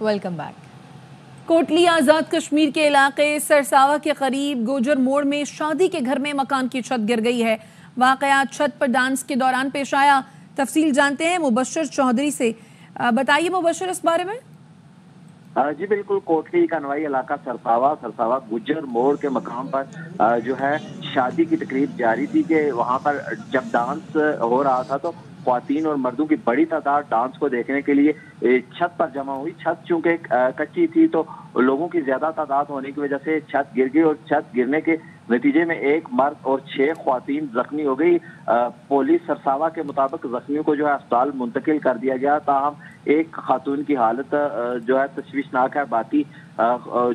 Welcome back. Kotli Azad Kashmir کے علاقے سرساوا کے قریب گوجر موڑ میں شادی کے گھر میں مکان کی چھت گر گئی ہے۔ واقعہ چھت پر ڈانس کے دوران پیش آیا۔ تفصیل جانتے ہیں مبشر چودھری سے۔ بتائیے مبشر اس بارے میں۔ جی بالکل، کوٹلی کا نوائی علاقہ سرساوا گوجر موڑ کے مقام پر جو ہے شادی کی تقریب جاری تھی کہ وہاں پر جب ڈانس ہو رہا تھا تو خواتین اور مردوں کی بڑی تعداد ڈانس کو دیکھنے کے لیے چھت پر جمع ہوئی۔ چھت چونکہ کچی تھی تو لوگوں کی زیادہ تعداد ہونے کی وجہ سے چھت گر گئی اور چھت گرنے کے نتیجے میں ایک مرد اور 6 خواتین زخمی ہو گئی۔ پولیس سرساوا کے مطابق زخمیوں کو جو ہے اسپتال منتقل کر دیا گیا، تاہم ایک خاتون کی حالت جو ہے تشویشناک ہے، باقی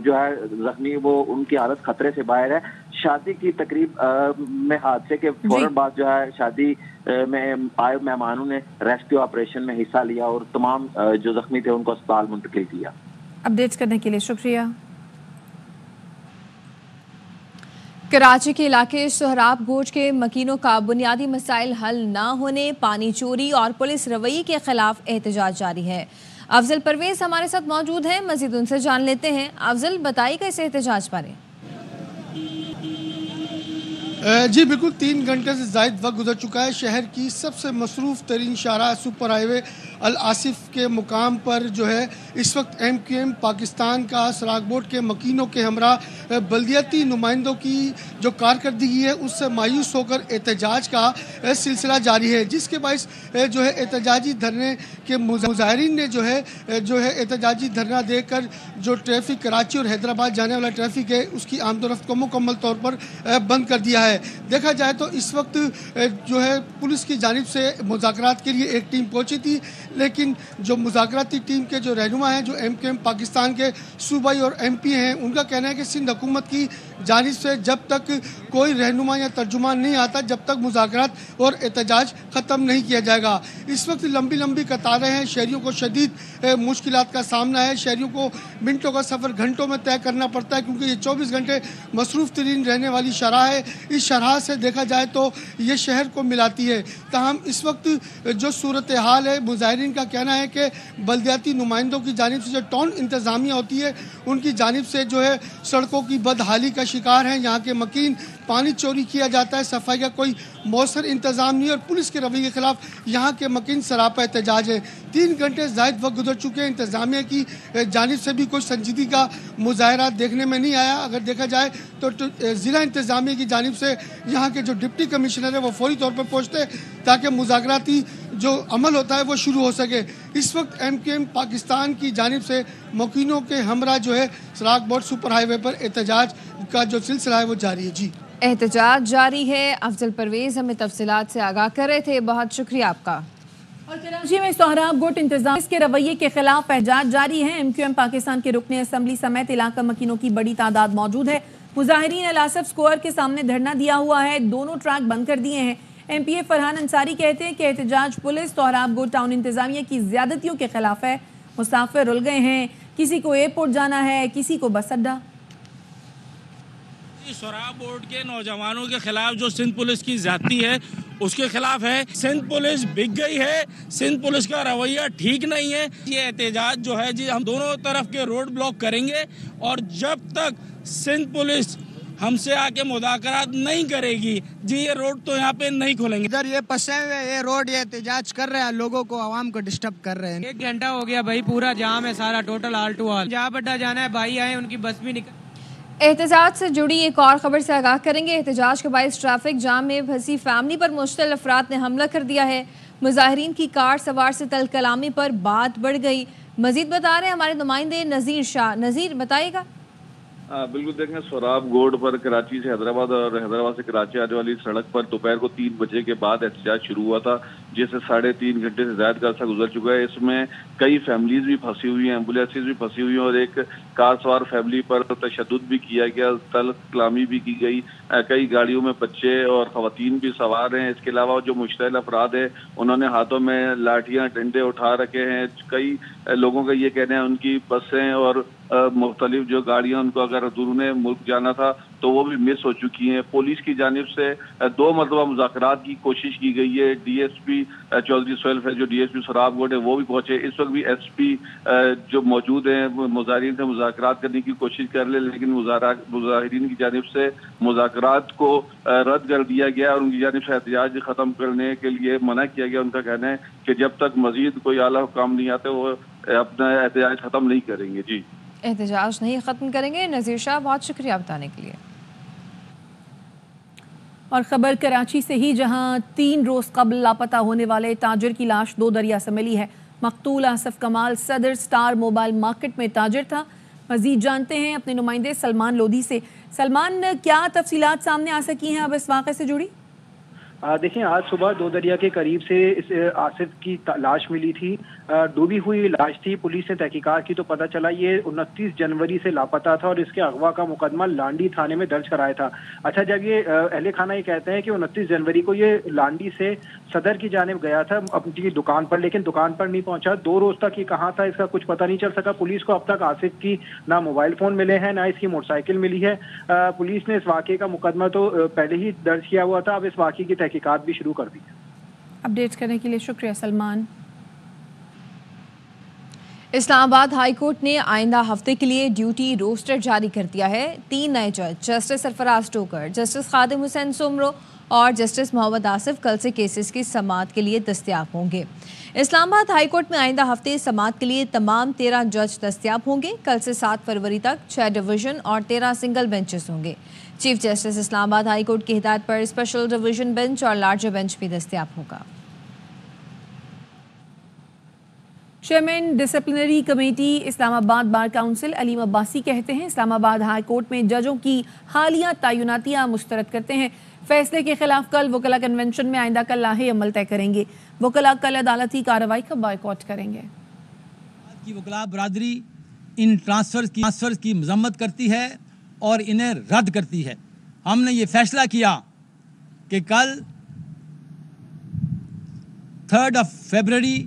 جو ہے زخمی وہ ان کی حالت خطرے سے باہر ہے۔ شادی کی تقریب میں حادثے کے فوراً بعد جو ہے شادی میں آئے مہمانوں نے ریسکیو آپریشن میں حصہ لیا اور تمام جو زخمی تھے ان کو اسپتال منتقل کیا۔ اپڈیٹس کرنے کے لیے شکریہ۔ کراچی کے علاقے سہراب گوج کے مکینوں کا بنیادی مسائل حل نہ ہونے، پانی چوری اور پولیس رویے کے خلاف احتجاج جاری ہے۔ افضل پرویز ہمارے ساتھ موجود ہیں، مزید ان سے جان لیتے ہیں۔ افضل، بتائیے گا اس احتجاج بارے۔ جی بالکل، 3 گھنٹے سے زائد وقت گزر چکا ہے۔ شہر کی سب سے مصروف ترین شاہراہ سپر ہائی وے الآصف کے مقام پر جو ہے اس وقت MQM پاکستان کا سراغ بورڈ کے مکینوں کے ہمراہ بلدیاتی نمائندوں کی جو کارکردگی ہے اس سے مایوس ہو کر احتجاج کا سلسلہ جاری ہے، جس کے باعث جو ہے احتجاجی دھرنے کے مظاہرین نے جو ہے احتجاجی دھرنا دے کر جو ٹریفک کراچی اور حیدرآباد جانے والا ٹریفک ہے اس کی آمد و رفت کو مکمل طور پر بند کر دیا ہے۔ دیکھا جائے تو اس وقت جو ہے پولیس کی جانب سے مذاکرات کے لیے ایک ٹیم پہنچی تھی، لیکن جو مذاکراتی ٹیم کے جو رہنما ہیں، جو MQM پاکستان کے صوبائی اور MP ہیں، ان کا کہنا ہے کہ سندھ حکومت کی جانب سے جب تک کوئی رہنما یا ترجمان نہیں آتا جب تک مذاکرات اور احتجاج ختم نہیں کیا جائے گا۔ اس وقت لمبی قطاریں ہیں، شہریوں کو شدید مشکلات کا سامنا ہے۔ شہریوں کو منٹوں کا سفر گھنٹوں میں طے کرنا پڑتا ہے کیونکہ یہ 24 گھنٹے مصروف ترین رہنے والی شاہراہ ہے۔ اس شاہراہ سے دیکھا جائے تو یہ شہر کو ملاتی ہے، تاہم اس وقت جو صورتحال ہے مظاہرین کا کہنا ہے کہ بلدیاتی نمائندوں کی جانب سے جو ٹاؤن انتظامیہ ہوتی ہے ان کی جانب سے جو ہے سڑکوں کی بدحالی کا شکار ہیں، یہاں کے مکین، پانی چوری کیا جاتا ہے، صفائی کا کوئی مؤثر انتظام نہیں اور پولیس کے رویے کے خلاف یہاں کے مکین سراپا احتجاج ہے۔ 3 گھنٹے زائد وقت گزر چکے ہیں، انتظامیہ کی جانب سے بھی کوئی سنجیدگی کا مظاہرہ دیکھنے میں نہیں آیا۔ اگر دیکھا جائے تو ضلع انتظامیہ کی جانب سے یہاں کے جو ڈپٹی کمشنر ہے وہ فوری طور پر پہنچتے تاکہ مذاکراتی جو عمل ہوتا ہے وہ شروع ہو سکے۔ اس وقت MQM پاکستان کی جانب سے مکینوں کے ہمراہ جو ہے سراغ بورڈ سپر ہائی وے پر احتجاج کا جو سلسلہ ہے وہ جاری ہے۔ جی احتجاج جاری ہے۔ افضل پرویز ہمیں تفصیلات سے آگاہ کر رہے تھے، بہت شکریہ آپ کا۔ اور کراچی میں سہراب گوٹ انتظام کے رویے کے خلاف احتجاج جاری ہے۔ MQM پاکستان کے رکن اسمبلی سمیت علاقہ مکینوں کی بڑی تعداد موجود ہے۔ مظاہرین الآصف سکوئر کے سامنے دھرنا دیا ہوا ہے، دونوں ٹریک بند کر دیے ہیں۔ MPA فرحان انصاری کہتے ہیں کہ احتجاج پولیس سہراب گوٹ ٹاؤن انتظامیہ کی زیادتیوں کے خلاف ہے۔ مسافر رل گئے ہیں، کسی کو ایئرپورٹ جانا ہے، کسی کو بس اڈا۔ سہراب بورڈ کے نوجوانوں کے خلاف جو سندھ پولیس کی زیادتی ہے اس کے خلاف ہے۔ سندھ پولیس بک گئی ہے، سندھ پولیس کا رویہ ٹھیک نہیں ہے۔ یہ احتجاج جو ہے جی ہم دونوں طرف کے روڈ بلاک کریں گے اور جب تک سندھ پولیس ہم سے آ کے مذاکرات نہیں کرے گی جی یہ روڈ تو یہاں پہ نہیں کھولیں گے۔ ادھر یہ پسے ہوئے یہ روڈ یہ احتجاج کر رہے ہیں، لوگوں کو عوام کو ڈسٹرب کر رہے ہیں۔ 1 گھنٹہ ہو گیا بھائی، پورا جام ہے سارا، ٹوٹل آل ٹو آل۔ جہاں بٹا جانا ہے بھائی آئے، ان کی بس بھی نکل۔ احتجاج سے جڑی ایک اور خبر سے آگاہ کریں گے۔ احتجاج کے باعث ٹریفک جام میں پھنسی فیملی پر مشتعل افراد نے حملہ کر دیا ہے۔ مظاہرین کی کار سوار سے تل کلامی پر بات بڑھ گئی۔ مزید بتا رہے ہیں ہمارے نمائندے نذیر شاہ۔ نذیر، بتائیے گا۔ بالکل، دیکھیں سہراب گوڑ پر کراچی سے حیدرآباد اور حیدرآباد سے کراچی آنے والی سڑک پر دوپہر کو 3 بجے کے بعد احتجاج شروع ہوا تھا، جس سے 3.5 گھنٹے سے زائد کا عرصہ گزر چکا ہے۔ اس میں کئی فیملیز بھی پھنسی ہوئی ہیں، ایمبولینسز بھی پھنسی ہوئی ہیں اور ایک کار سوار فیملی پر تشدد بھی کیا گیا، تل کلامی بھی کی گئی۔ کئی گاڑیوں میں بچے اور خواتین بھی سوار ہیں۔ اس کے علاوہ جو مشتعل افراد ہیں انہوں نے ہاتھوں میں لاٹھیاں ڈنڈے اٹھا رکھے ہیں۔ کئی لوگوں کا یہ کہنا ہے ان کی بسیں اور مختلف جو گاڑیاں ان کو اگر اندرون ملک جانا تھا تو وہ بھی مس ہو چکی ہیں. پولیس کی جانب سے 2 مرتبہ مذاکرات کی کوشش کی گئی ہے. D S P Chaudhry Sohail Faiz جو D S P Sohrab Goud ہے وہ بھی پہنچے. اس وقت بھی ایس پی جو موجود ہیں مظاہرین سے مذاکرات کرنے کی کوشش کر لے, لیکن مظاہرین کی جانب سے مذاکرات کو رد کر دیا گیا اور ان کی جانب سے احتجاج ختم کرنے کے لیے منع کیا گیا. ان کا کہنا ہے کہ جب تک مزید کوئی اعلیٰ حکام نہیں آتے وہ اپنا احتجاج ختم نہیں کریں گے. جی, احتجاج نہیں ختم کریں گے. نذیر شاہ, بہت شکریہ بتانے کے لیے. اور خبر کراچی سے ہی, جہاں 3 روز قبل لاپتہ ہونے والے تاجر کی لاش 2 دریا سے ملی ہے. مقتول آصف کمال صدر سٹار موبائل مارکیٹ میں تاجر تھا. مزید جانتے ہیں اپنے نمائندے سلمان لودھی سے. سلمان, کیا تفصیلات سامنے آ سکی ہیں اب اس واقعے سے جڑی؟ دیکھیں, آج صبح 2 دریا کے قریب سے اس آصف کی لاش ملی تھی. ڈوبی ہوئی لاش تھی. پولیس نے تحقیقات کی تو پتہ چلا یہ 29 جنوری سے لاپتہ تھا اور اس کے اغوا کا مقدمہ لانڈی تھانے میں درج کرایا تھا. اچھا, جب یہ اہل خانہ یہ کہتے ہیں کہ 29 جنوری کو یہ لانڈی سے صدر کی جانب گیا تھا اپنی دکان پر, لیکن دکان پر نہیں پہنچا. 2 روز تک یہ کہاں تھا اس کا کچھ پتہ نہیں چل سکا. پولیس کو اب تک آصف کی نہ موبائل فون ملے ہیں نہ اس کی موٹر سائیکل ملی ہے. پولیس نے اس واقعے کا مقدمہ تو پہلے ہی درج کیا ہوا تھا. اب اس واقعے کی تحقیقات بھی شروع کر دی. اپڈیٹ کرنے کے لیے شکریہ سلمان. اسلام آباد ہائی کورٹ نے آئندہ ہفتے کے لیے ڈیوٹی روسٹر جاری کر دیا ہے. 3 نئے جج, جسٹس سرفراز ٹوکر, جسٹس خادم حسین سمرو اور جسٹس محمد آصف کل سے کیسز کی سماعت کے لیے دستیاب ہوں گے. اسلام آباد ہائی کورٹ میں آئندہ ہفتے سماعت کے لیے تمام 13 جج دستیاب ہوں گے. کل سے 7 فروری تک 6 ڈویژن اور 13 سنگل بینچز ہوں گے. چیف جسٹس اسلام آباد ہائی کورٹ کی ہدایت پر اسپیشل ڈویژن بینچ اور لارجر بینچ بھی دستیاب ہوگا. چیئرمین ڈسپلنری کمیٹی اسلام آباد بار کونسل علیم عباسی کہتے ہیں اسلام آباد ہائی کورٹ میں ججوں کی حالیہ تعیناتیاں مسترد کرتے ہیں. فیصلے کے خلاف کل وکلاء کنونشن میں آئندہ کل لاہے عمل طے کریں گے. وکلاء کل عدالتی کارروائی کا بائیکاٹ کریں گے. وکلاء برادری ان ٹرانسفر کی مذمت کرتی ہے اور انہیں رد کرتی ہے. ہم نے یہ فیصلہ کیا کہ کل 3 فروری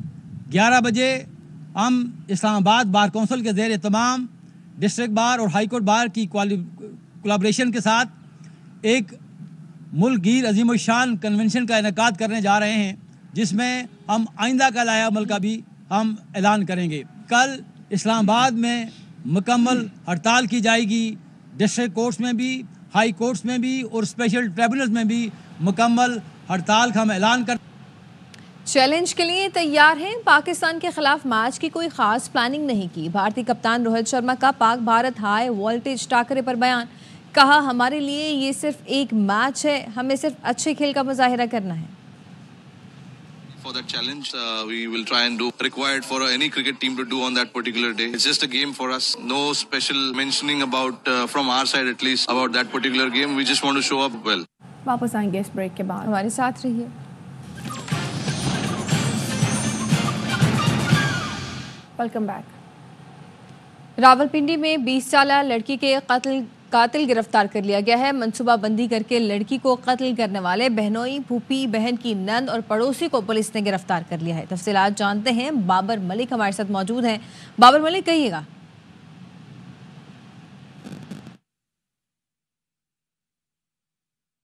11 بجے ہم اسلام آباد بار کونسل کے زیر اہتمام ڈسٹرکٹ بار اور ہائی کورٹ بار کی کولیبریشن کے ساتھ ایک ملک گیر عظیم الشان کنونشن کا انعقاد کرنے جا رہے ہیں, جس میں ہم آئندہ کا لایا عمل کا بھی ہم اعلان کریں گے. کل اسلام آباد میں مکمل ہڑتال کی جائے گی. ڈسٹرکٹ کورٹس میں بھی, ہائی کورٹس میں بھی اور اسپیشل ٹریبونلز میں بھی مکمل ہڑتال کا ہم اعلان کر. چیلنج کے لیے تیار ہیں. پاکستان کے خلاف میچ کی کوئی خاص پلاننگ نہیں کی. بھارتی کپتان روہت شرما کا پاک بھارت ہائی وولٹیج ٹاکرے پر بیان. کہا ہمارے لیے یہ صرف ایک میچ ہے, ہمیں صرف اچھے کھیل کا مظاہرہ کرنا ہے. For that challenge, we will try and do required for any cricket team to do on that particular day. It's just a game for us. No special mentioning about from our side at least about that particular game. We just want to show up well. واپس آئیں گے اس break کے بعد. ہمارے ساتھ رہیے. Welcome back. Rawalpindi میں 20 سالہ لڑکی کے قاتل گرفتار کر لیا گیا ہے. منصوبہ بندی کر کے لڑکی کو قتل کرنے والے بہنوئی, پھوپھی, بہن کی نند اور پڑوسی کو پولیس نے گرفتار کر لیا ہے. تفصیلات جانتے ہیں. بابر ملک ہمارے ساتھ موجود ہیں. بابر ملک, کہیے گا.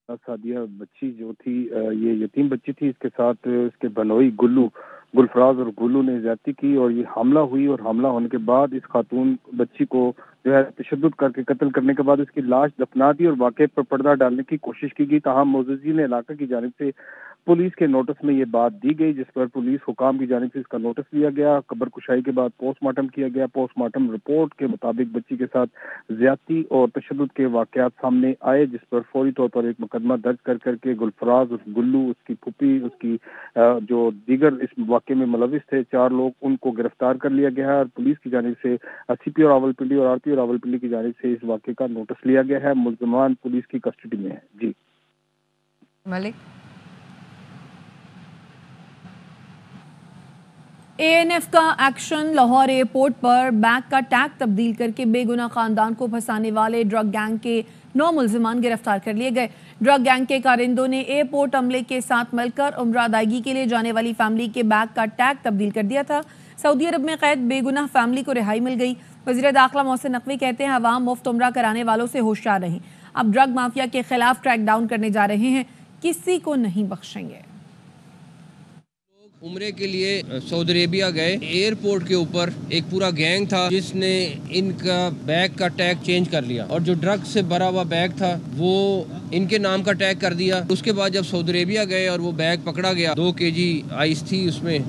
سعدیہ بچی جو تھی یہ یتیم بچی تھی. اس کے ساتھ اس کے بہنوئی گلفراز اور گلو نے زیادتی کی اور یہ حاملہ ہوئی اور حاملہ ہونے کے بعد اس خاتون بچی کو جو ہے تشدد کر کے قتل کرنے کے بعد اس کی لاش دفنا دی اور واقعے پر پردہ ڈالنے کی کوشش کی گئی. تاہم معززین علاقہ کی جانب سے پولیس کے نوٹس میں یہ بات دی گئی, جس پر پولیس حکام کی جانب سے اس کا نوٹس لیا گیا. قبر کشائی کے بعد پوسٹ مارٹم کیا گیا. پوسٹ مارٹم رپورٹ کے مطابق بچی کے ساتھ زیادتی اور تشدد کے واقعات سامنے آئے, جس پر فوری طور پر ایک مقدمہ درج کر کے گلفراز, گلو, اس کی پھوپھی, اس کی جو دیگر اس واقعے میں ملوث تھے 4 لوگ, ان کو گرفتار کر لیا گیا ہے. اور پولیس کی جانب سے سی پی او راولپنڈی اور آر پی او راولپنڈی کی جانب سے اس واقعے کا نوٹس لیا گیا ہے. ملزمان پولیس کی کسٹڈی میں ہے. جی ملک. اے این ایف کا ایکشن. لاہور ایئرپورٹ پر بیگ کا ٹیگ تبدیل کر کے بے گناہ خاندان کو پھنسانے والے ڈرگ گینگ کے 9 ملزمان گرفتار کر لیے گئے. ڈرگ گینگ کے کارندوں نے ایئرپورٹ عملے کے ساتھ مل کر عمرہ ادائیگی کے لیے جانے والی فیملی کے بیگ کا ٹیگ تبدیل کر دیا تھا. سعودی عرب میں قید بے گناہ فیملی کو رہائی مل گئی. وزیر داخلہ محسن نقوی کہتے ہیں عوام مفت عمرہ کرانے والوں سے ہوشیار رہیں. اب ڈرگ مافیا کے خلاف ٹریک ڈاؤن کرنے جا رہے ہیں، کسی کو نہیں بخشیں گے۔ عمرے کے لیے سعودی عربیہ گئے، ایئرپورٹ کے اوپر ایک پورا گینگ تھا جس نے ان کا بیگ کا ٹیگ چینج کر لیا، اور جو ڈرگ سے بھرا ہوا بیگ تھا وہ ان کے نام کا ٹیگ کر دیا۔ اس کے بعد جب سعودی عربیہ گئے اور وہ بیگ پکڑا گیا، 2 kg آئس تھی اس میں،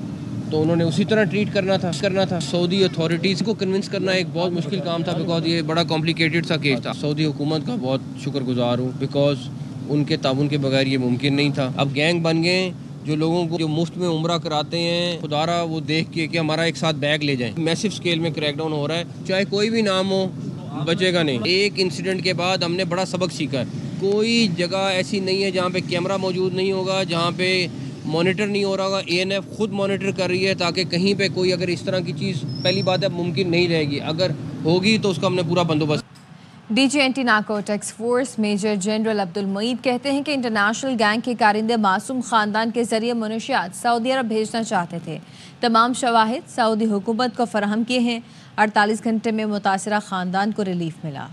تو انہوں نے اسی طرح ٹریٹ کرنا تھا۔ سعودی اتھارٹیز کو کنونس کرنا ایک بہت مشکل کام تھا، بیکاز یہ بڑا کمپلیکیٹڈ سا کیس تھا۔ سعودی حکومت کا بہت شکر گزار ہوں، بیکاز ان کے تعاون کے بغیر یہ ممکن نہیں تھا۔ اب گینگ بن گئے جو لوگوں کو جو مفت میں عمرہ کراتے ہیں، خدا را وہ دیکھ کے کہ ہمارا ایک ساتھ بیگ لے جائیں۔ میسو اسکیل میں کریک ڈاؤن ہو رہا ہے، چاہے کوئی بھی نام ہو بچے گا نہیں۔ ایک انسیڈنٹ کے بعد ہم نے بڑا سبق سیکھا ہے، کوئی جگہ ایسی نہیں ہے جہاں پہ کیمرہ موجود نہیں ہوگا، جہاں پہ مانیٹر نہیں ہو رہا ہوگا۔ ANF خود مانیٹر کر رہی ہے تاکہ کہیں پہ کوئی اگر اس طرح کی چیز، پہلی بات ہے ممکن نہیں رہے گی، اگر ہوگی تو اس کا ہم نے پورا بندوبست۔ DG anti narcotics force major general Abdul Moeed کہتے ہیں کہ انٹرنیشنل گینگ کے کارندے معصوم خاندان کے ذریعے منشیات سعودی عرب بھیجنا چاہتے تھے۔ تمام شواہد سعودی حکومت کو فراہم کیے ہیں۔ 48 گھنٹے میں متاثرہ خاندان کو ریلیف ملا۔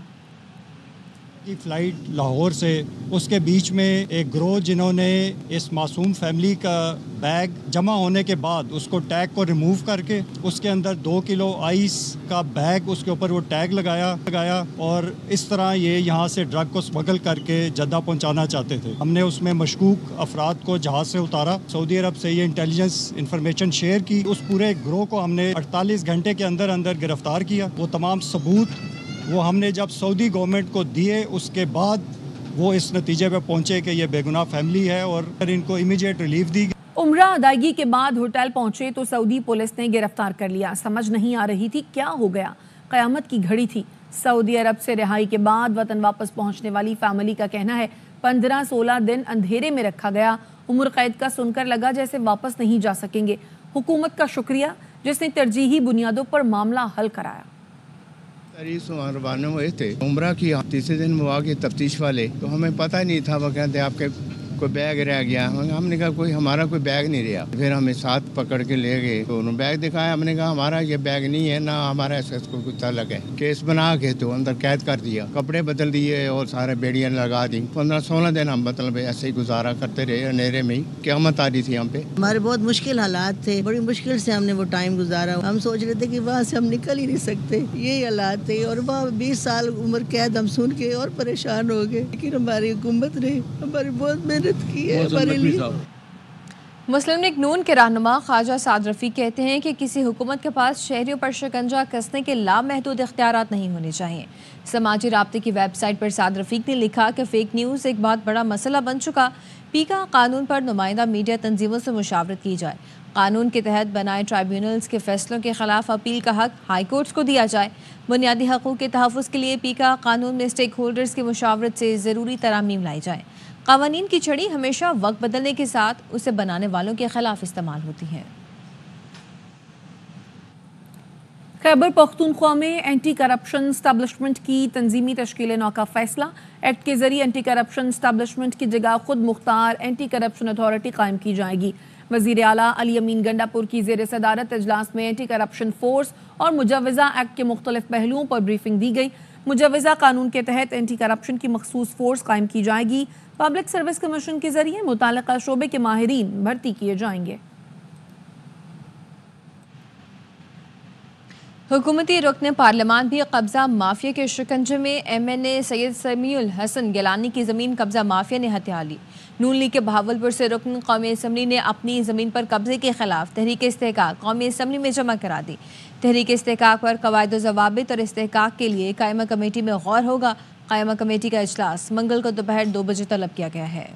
کی فلائٹ لاہور سے، اس کے بیچ میں ایک گروہ جنہوں نے اس معصوم فیملی کا بیگ جمع ہونے کے بعد اس کو ٹیگ کو ریموو کر کے اس کے اندر 2 کلو آئس کا بیگ، اس کے اوپر وہ ٹیگ لگایا اور اس طرح یہ یہاں سے ڈرگ کو اسمگل کر کے جدہ پہنچانا چاہتے تھے۔ ہم نے اس میں مشکوک افراد کو جہاز سے اتارا، سعودی عرب سے یہ انٹیلیجنس انفارمیشن شیئر کی، اس پورے گروہ کو ہم نے 48 گھنٹے کے اندر گرفتار کیا۔ وہ تمام ثبوت وہ ہم نے جب سعودی گورنمنٹ کو دیے، اس کے بعد وہ اس نتیجے پہ پہنچے کہ یہ بے گناہ فیملی ہے اور ان کو امیڈیٹ ریلیف دی گئی۔ عمرہ ادائیگی کے بعد ہوٹل پہنچے تو سعودی پولیس نے گرفتار کر لیا۔ سمجھ نہیں آ رہی تھی کیا ہو گیا، قیامت کی گھڑی تھی۔ سعودی عرب سے رہائی کے بعد وطن واپس پہنچنے والی فیملی کا کہنا ہے 15-16 دن اندھیرے میں رکھا گیا۔ عمر قید کا سن کر لگا جیسے واپس نہیں جا سکیں گے۔ حکومت کا شکریہ جس نے ترجیحی بنیادوں پر معاملہ حل کرایا۔ روانہ ہوئے تھے عمرہ کی، تیسرے دن وہ آگے تفتیش والے، تو ہمیں پتہ نہیں تھا، وہ کہتے آپ کے کوئی بیگ رہ گیا۔ ہم نے کہا ہمارا کوئی بیگ نہیں رہا۔ پھر ہمیں ساتھ پکڑ کے لے گئے تو انہوں نے بیگ دکھایا، ہم نے کہا ہمارا یہ بیگ نہیں ہے، نہ ہمارا ایسا کو کچھ تعلق ہے۔ کیس بنا کے تو اندر قید کر دیا، کپڑے بدل دیے اور سارے بیڑیاں لگا دی۔ 15-16 دن ہم مطلب ایسے ہی گزارا کرتے رہے، اندھیرے میں ہی قیامت آ رہی تھی ہم پہ۔ ہمارے بہت مشکل حالات تھے، بڑی مشکل سے ہم نے وہ ٹائم گزارا۔ ہم سوچ رہے تھے کہ وہاں سے ہم نکل ہی نہیں سکتے، یہی حالات تھے، اور وہاں 20 سال عمر قید ہم سن کے اور پریشان ہو گئے، لیکن ہماری حکومت نے ہماری بہت محنت کی ہے۔ مسلم لیگ نون کے رہنما خواجہ سعد رفیق کہتے ہیں کہ کسی حکومت کے پاس شہریوں پر شکنجہ کسنے کے لامحدود اختیارات نہیں ہونے چاہیے۔ سماجی رابطے کی ویب سائٹ پر سعد رفیق نے لکھا کہ فیک نیوز ایک بہت بڑا مسئلہ بن چکا، پیکا قانون پر نمائندہ میڈیا تنظیموں سے مشاورت کی جائے، قانون کے تحت بنائے ٹرائیبیونلز کے فیصلوں کے خلاف اپیل کا حق ہائی کورٹس کو دیا جائے، بنیادی حقوق کے تحفظ کے لیے پیکا قانون میں اسٹیک ہولڈرز کی مشاورت سے ضروری ترامیم لائی جائے۔ قوانین کی چھڑی ہمیشہ وقت بدلنے کے ساتھ اسے بنانے والوں کے خلاف استعمال ہوتی ہے۔ خیبر پختونخوا میں اینٹی کرپشن اسٹیبلشمنٹ کی تنظیمی تشکیل نو کا فیصلہ۔ ایکٹ کے ذریعے اینٹی کرپشن اسٹیبلشمنٹ کی جگہ خود مختار اینٹی کرپشن اتھارٹی قائم کی جائے گی۔ وزیر اعلیٰ علی امین گنڈاپور کی زیر صدارت اجلاس میں اینٹی کرپشن فورس اور مجوزہ ایکٹ کے مختلف پہلوؤں پر بریفنگ دی گئی۔ مجوزہ قانون کے تحت اینٹی کرپشن کی مخصوص فورس قائم کی جائے گی۔ پبلک سروس کمیشن کے ذریعے متعلقہ شعبے کے ماہرین بھرتی کیے جائیں گے۔ حکومتی رکن پارلیمان بھی قبضہ مافیا کے شکنجے میں۔ MNA سید سمیع الحسن گیلانی کی زمین قبضہ مافیا نے ہتھیا لی۔ نون لیگ کے بہاولپور سے رکن قومی اسمبلی نے اپنی زمین پر قبضے کے خلاف تحریک استحقاق قومی اسمبلی میں جمع کرا دی۔ تحریک استحقاق پر قواعد و ضوابط اور استحقاق کے لیے قائمہ کمیٹی میں غور ہوگا۔ قائمہ کمیٹی کا اجلاس منگل کو دوپہر 2 بجے طلب کیا گیا ہے۔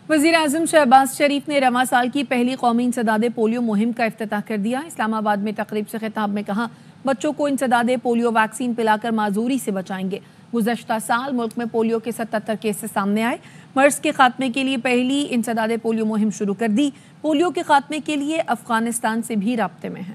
وزیر اعظم شہباز شریف نے رواں سال کی پہلی قومی انسداد پولیو مہم کا افتتاح کر دیا۔ اسلام آباد میں تقریب سے خطاب میں کہا بچوں کو انسداد پولیو ویکسین پلا کر معذوری سے بچائیں گے۔ گزشتہ سال ملک میں پولیو کے 77 کیسز سامنے آئے۔ مرض کے خاتمے کے لیے پہلی انسداد پولیو مہم شروع کر دی۔ پولیو کے خاتمے کے لیے افغانستان سے بھی رابطے میں ہیں۔